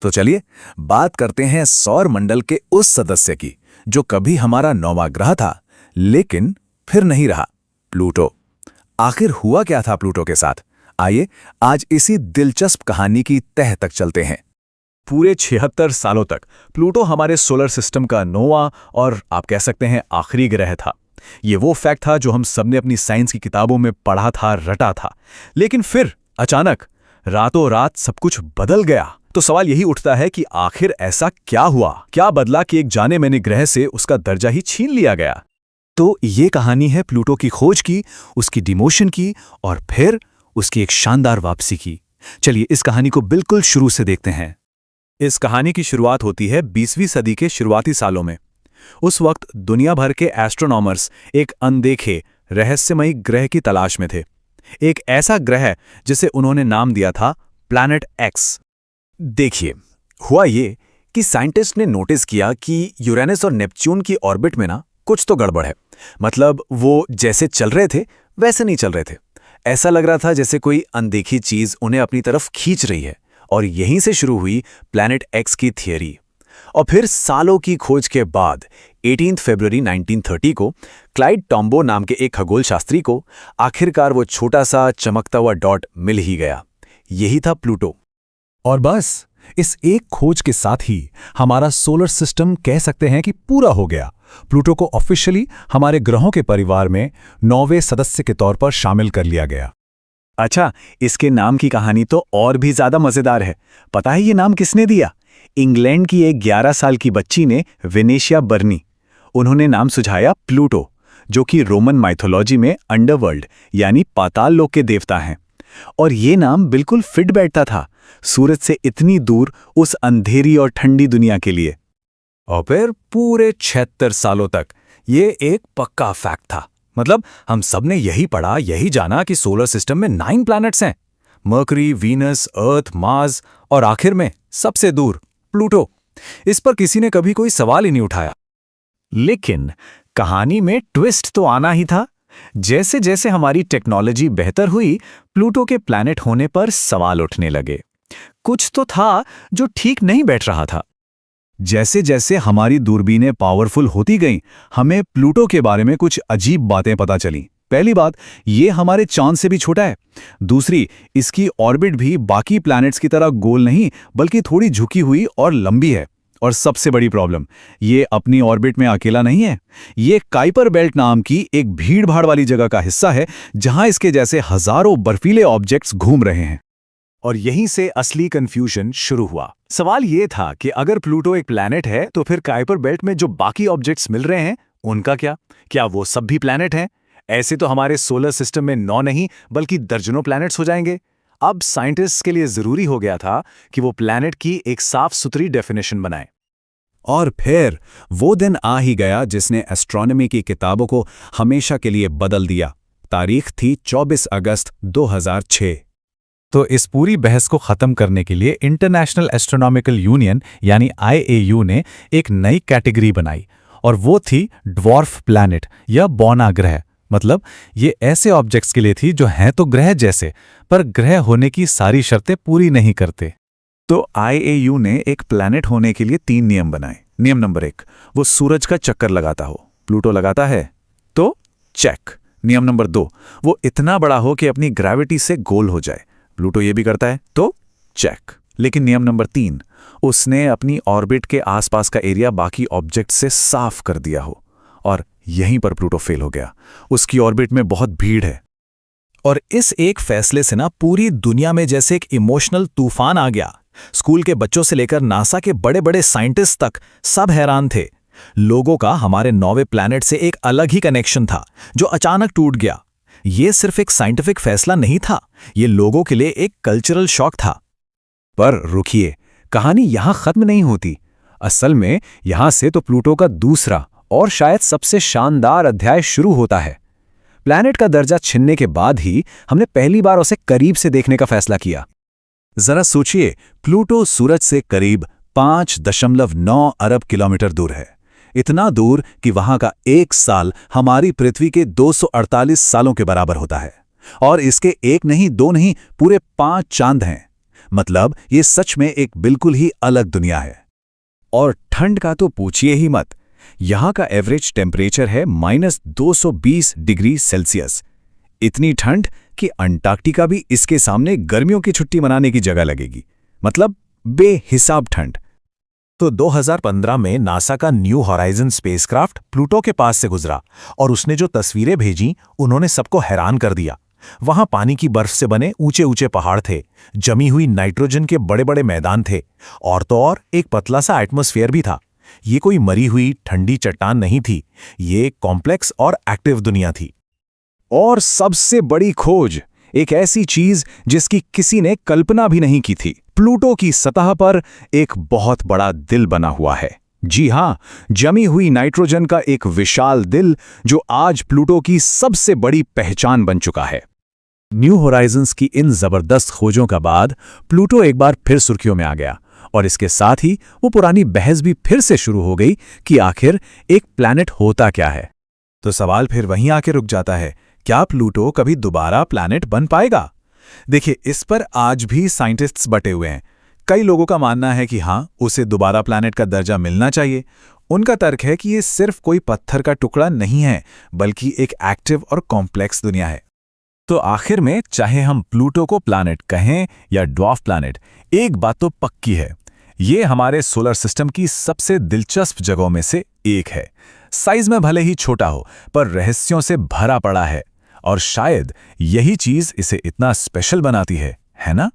तो चलिए बात करते हैं सौर मंडल के उस सदस्य की जो कभी हमारा 9वां ग्रह था लेकिन फिर नहीं रहा, प्लूटो। आखिर हुआ क्या था प्लूटो के साथ? आइए आज इसी दिलचस्प कहानी की तह तक चलते हैं। पूरे 76 सालों तक प्लूटो हमारे सोलर सिस्टम का 9वां और आप कह सकते हैं आखिरी ग्रह था। ये वो फैक्ट था जो हम सबने अपनी साइंस की किताबों में पढ़ा था, रटा था। लेकिन फिर अचानक रातों रात सब कुछ बदल गया। तो सवाल यही उठता है कि आखिर ऐसा क्या हुआ, क्या बदला कि एक जाने माने ग्रह से उसका दर्जा ही छीन लिया गया। तो ये कहानी है प्लूटो की खोज की, उसकी डिमोशन की और फिर उसकी एक शानदार वापसी की। चलिए इस कहानी को बिल्कुल शुरू से देखते हैं। इस कहानी की शुरुआत होती है 20वीं सदी के शुरुआती सालों में। उस वक्त दुनिया भर के एस्ट्रोनॉमर्स एक अनदेखे रहस्यमयी ग्रह की तलाश में थे। एक ऐसा ग्रह जिसे उन्होंने नाम दिया था प्लैनेट एक्स। देखिए, हुआ ये कि साइंटिस्ट ने नोटिस किया कि यूरेनस और नेपच्यून की ऑर्बिट में ना कुछ तो गड़बड़ है। मतलब वो जैसे चल रहे थे वैसे नहीं चल रहे थे। ऐसा लग रहा था जैसे कोई अनदेखी चीज उन्हें अपनी तरफ खींच रही है। और यहीं से शुरू हुई प्लैनेट एक्स की थियरी। और फिर सालों की खोज के बाद 18 फरवरी 1930 को क्लाइड टॉम्बो नाम के एक खगोल शास्त्री को आखिरकार वो छोटा सा चमकता हुआ डॉट मिल ही गया। यही था प्लूटो। और बस इस एक खोज के साथ ही हमारा सोलर सिस्टम कह सकते हैं कि पूरा हो गया। प्लूटो को ऑफिशियली हमारे ग्रहों के परिवार में 9वें सदस्य के तौर पर शामिल कर लिया गया। अच्छा, इसके नाम की कहानी तो और भी ज्यादा मजेदार है। पता है ये नाम किसने दिया? इंग्लैंड की एक 11 साल की बच्ची ने, वेनेशिया बर्नी। उन्होंने नाम सुझाया प्लूटो, जो कि रोमन माइथोलॉजी में अंडरवर्ल्ड यानी पाताल लोक के देवता हैं। और ये नाम बिल्कुल फिट बैठता था सूरज से इतनी दूर उस अंधेरी और ठंडी दुनिया के लिए। और फिर पूरे 76 सालों तक ये एक पक्का फैक्ट था। मतलब हम सब ने यही पढ़ा, यही जाना कि सोलर सिस्टम में 9 प्लैनेट्स हैं, मर्करी, वीनस, अर्थ, मार्स और आखिर में सबसे दूर प्लूटो। इस पर किसी ने कभी कोई सवाल ही नहीं उठाया। लेकिन कहानी में ट्विस्ट तो आना ही था। जैसे जैसे हमारी टेक्नोलॉजी बेहतर हुई, प्लूटो के प्लैनेट होने पर सवाल उठने लगे। कुछ तो था जो ठीक नहीं बैठ रहा था। जैसे जैसे हमारी दूरबीनें पावरफुल होती गईं, हमें प्लूटो के बारे में कुछ अजीब बातें पता चलीं। पहली बात, ये हमारे चांद से भी छोटा है। दूसरी, इसकी ऑर्बिट भी बाकी प्लैनेट्स की तरह गोल नहीं बल्कि थोड़ी झुकी हुई और लंबी है। और सबसे बड़ी प्रॉब्लम, ये अपनी ऑर्बिट में अकेला नहीं है। ये काइपर बेल्ट नाम की एक भीड़-भाड़ वाली जगह का हिस्सा है जहां इसके जैसे हजारों बर्फीले ऑब्जेक्ट्स घूम रहे हैं। और यहीं से असली कंफ्यूजन शुरू हुआ। सवाल ये था कि अगर प्लूटो एक प्लैनेट है तो फिर काइपर बेल्ट में जो बाकी ऑब्जेक्ट्स मिल रहे हैं उनका क्या? क्या वो सब भी प्लैनेट हैं? ऐसे तो हमारे सोलर सिस्टम में 9 नहीं बल्कि दर्जनों प्लैनेट्स हो जाएंगे। अब साइंटिस्ट्स के लिए जरूरी हो गया था कि वो प्लैनेट की एक साफ सुथरी डेफिनेशन बनाए। और फिर वो दिन आ ही गया जिसने एस्ट्रोनॉमी की किताबों को हमेशा के लिए बदल दिया। तारीख थी 24 अगस्त 2006। तो इस पूरी बहस को खत्म करने के लिए इंटरनेशनल एस्ट्रोनॉमिकल यूनियन यानी IAU ने एक नई कैटेगरी बनाई और वो थी ड्वार्फ प्लैनेट या बौना ग्रह। मतलब ये ऐसे ऑब्जेक्ट्स के लिए थी जो हैं तो ग्रह जैसे पर ग्रह होने की सारी शर्तें पूरी नहीं करते। तो IAU ने एक प्लैनेट होने के लिए 3 नियम बनाए। नियम नंबर 1, वो सूरज का चक्कर लगाता हो। प्लूटो लगाता है तो चेक। नियम नंबर 2, वो इतना बड़ा हो कि अपनी ग्रेविटी से गोल हो जाए। प्लूटो ये भी करता है तो चेक। लेकिन नियम नंबर 3, उसने अपनी ऑर्बिट के आसपास का एरिया बाकी ऑब्जेक्ट से साफ कर दिया हो। और यहीं पर प्लूटो फेल हो गया। उसकी ऑर्बिट में बहुत भीड़ है। और इस एक फैसले से ना पूरी दुनिया में जैसे एक इमोशनल तूफान आ गया। स्कूल के बच्चों से लेकर नासा के बड़े बड़े साइंटिस्ट तक सब हैरान थे। लोगों का हमारे 9वें प्लैनेट से एक अलग ही कनेक्शन था जो अचानक टूट गया। ये सिर्फ एक साइंटिफिक फैसला नहीं था, ये लोगों के लिए एक कल्चरल शॉक था। पर रुकिए, कहानी यहां खत्म नहीं होती। असल में यहां से तो प्लूटो का दूसरा और शायद सबसे शानदार अध्याय शुरू होता है। प्लैनेट का दर्जा छिनने के बाद ही हमने पहली बार उसे करीब से देखने का फैसला किया। जरा सोचिए, प्लूटो सूरज से करीब 5.9 अरब किलोमीटर दूर है। इतना दूर कि वहां का 1 साल हमारी पृथ्वी के 248 सालों के बराबर होता है। और इसके 1 नहीं 2 नहीं पूरे 5 चांद हैं। मतलब ये सच में एक बिल्कुल ही अलग दुनिया है। और ठंड का तो पूछिए ही मत। यहाँ का एवरेज टेम्परेचर है -220 डिग्री सेल्सियस। इतनी ठंड कि अंटार्कटिका भी इसके सामने गर्मियों की छुट्टी मनाने की जगह लगेगी। मतलब बेहिसाब ठंड। तो 2015 में नासा का न्यू हॉराइजन स्पेसक्राफ्ट प्लूटो के पास से गुजरा और उसने जो तस्वीरें भेजी उन्होंने सबको हैरान कर दिया। वहां पानी की बर्फ से बने ऊंचे ऊंचे पहाड़ थे, जमी हुई नाइट्रोजन के बड़े बड़े मैदान थे और तो और एक पतला सा एटमॉस्फेयर भी था। ये कोई मरी हुई ठंडी चट्टान नहीं थी, ये एक कॉम्प्लेक्स और एक्टिव दुनिया थी। और सबसे बड़ी खोज, एक ऐसी चीज जिसकी किसी ने कल्पना भी नहीं की थी। प्लूटो की सतह पर एक बहुत बड़ा दिल बना हुआ है। जी हां, जमी हुई नाइट्रोजन का एक विशाल दिल जो आज प्लूटो की सबसे बड़ी पहचान बन चुका है। न्यू होराइजन्स की इन जबरदस्त खोजों का बाद प्लूटो एक बार फिर सुर्खियों में आ गया और इसके साथ ही वो पुरानी बहस भी फिर से शुरू हो गई कि आखिर एक प्लैनेट होता क्या है। तो सवाल फिर वहीं आके रुक जाता है, क्या प्लूटो कभी दोबारा प्लैनेट बन पाएगा? देखिए, इस पर आज भी साइंटिस्ट्स बटे हुए हैं। कई लोगों का मानना है कि हाँ, उसे दोबारा प्लैनेट का दर्जा मिलना चाहिए। उनका तर्क है कि ये सिर्फ कोई पत्थर का टुकड़ा नहीं है, बल्कि एक एक्टिव और कॉम्प्लेक्स दुनिया है। तो आखिर में चाहे हम प्लूटो को प्लैनेट कहें या ड्वार्फ प्लैनेट, एक बात तो पक्की है, ये हमारे सोलर सिस्टम की सबसे दिलचस्प जगहों में से एक है। साइज में भले ही छोटा हो, पर रहस्यों से भरा पड़ा है और शायद यही चीज इसे इतना स्पेशल बनाती है ना?